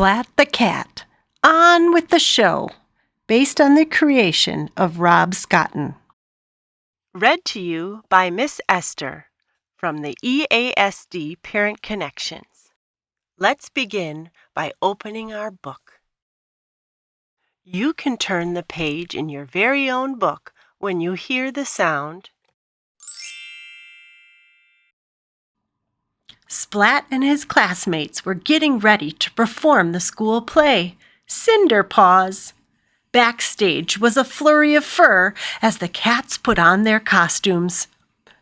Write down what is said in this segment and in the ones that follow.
Splat the Cat. On with the show, based on the creation of Rob Scotton. Read to you by Miss Esther from the EASD Parent Connections. Let's begin by opening our book. You can turn the page in your very own book when you hear the sound. Splat and his classmates were getting ready to perform the school play, Cinder Paws. Backstage was a flurry of fur as the cats put on their costumes.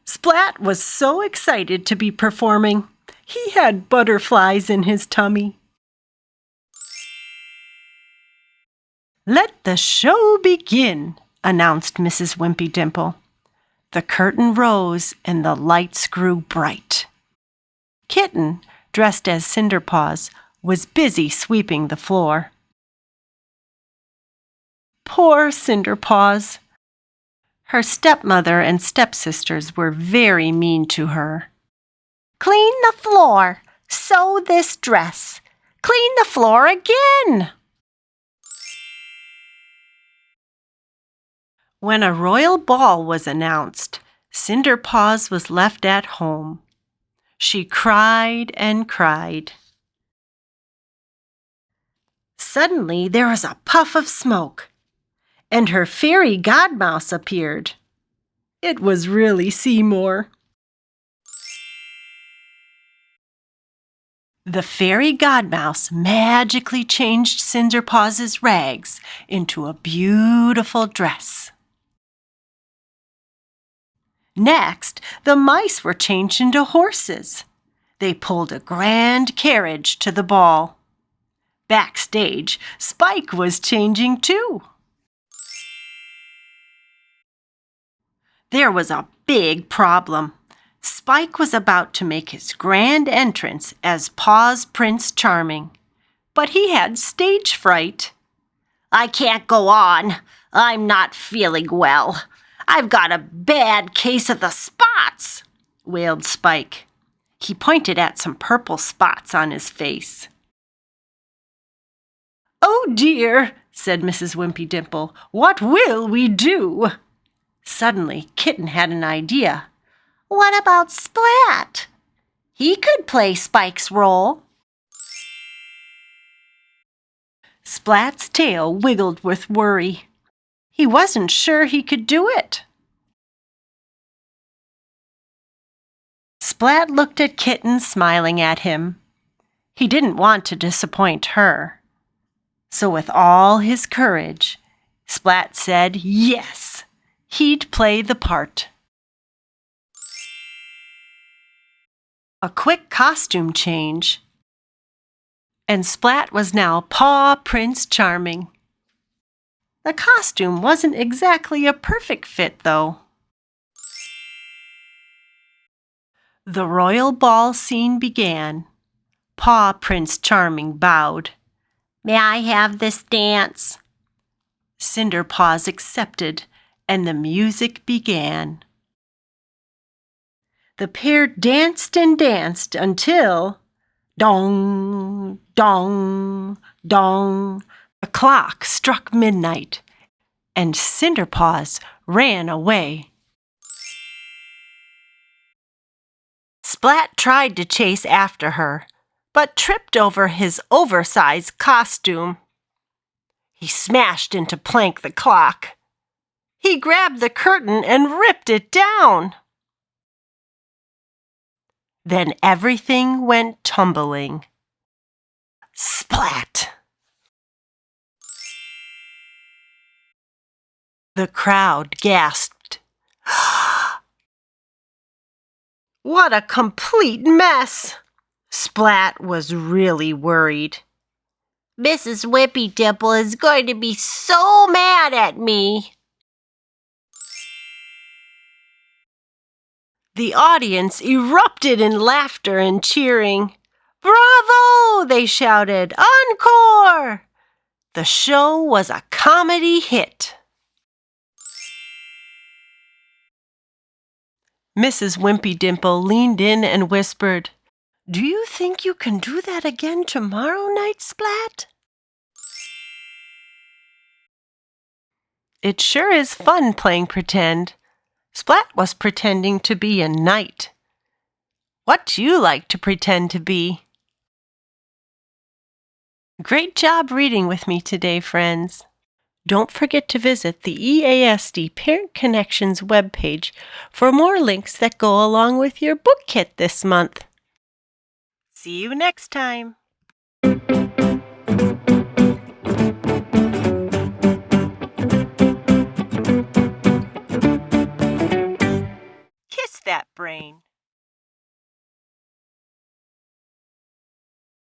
Splat was so excited to be performing. He had butterflies in his tummy. "Let the show begin," announced Mrs. Wimpy Dimple. The curtain rose and the lights grew bright. Kitten, dressed as Cinderpaws, was busy sweeping the floor. Poor Cinderpaws! Her stepmother and stepsisters were very mean to her. "Clean the floor! Sew this dress! Clean the floor again!" When a royal ball was announced, Cinderpaws was left at home. She cried and cried. Suddenly there was a puff of smoke, and her fairy godmouse appeared. It was really Seymour. The fairy godmouse magically changed Cinderpaws's rags into a beautiful dress. Next, the mice were changed into horses. They pulled a grand carriage to the ball. Backstage, Spike was changing too. There was a big problem. Spike was about to make his grand entrance as Paw-prince Charming, but he had stage fright. "I can't go on. I'm not feeling well. I've got a bad case of the spots," wailed Spike. He pointed at some purple spots on his face. "Oh dear," said Mrs. Wimpy Dimple. "What will we do?" Suddenly, Kitten had an idea. "What about Splat? He could play Spike's role." Splat's tail wiggled with worry. He wasn't sure he could do it. Splat looked at Kitten smiling at him. He didn't want to disappoint her. So with all his courage, Splat said yes, he'd play the part. A quick costume change, and Splat was now Paw-prince Charming. The costume wasn't exactly a perfect fit, though. The royal ball scene began. Paw-prince Charming bowed. "May I have this dance?" Cinderpaws accepted, and the music began. The pair danced and danced until, dong, dong, dong, the clock struck midnight, and Cinderpaws ran away. Splat tried to chase after her, but tripped over his oversized costume. He smashed into Plank the clock. He grabbed the curtain and ripped it down. Then everything went tumbling. Splat! The crowd gasped. What a complete mess! Splat was really worried. "Mrs. Wimpy Dimple is going to be so mad at me." The audience erupted in laughter and cheering. "Bravo!" they shouted. "Encore!" The show was a comedy hit. Mrs. Wimpy Dimple leaned in and whispered, Do you think you can do that again tomorrow night, Splat? It sure is fun playing pretend. Splat was pretending to be a knight. What do you like to pretend to be? Great job reading with me today, friends. Don't forget to visit the EASD Parent Connections webpage for more links that go along with your book kit this month. See you next time.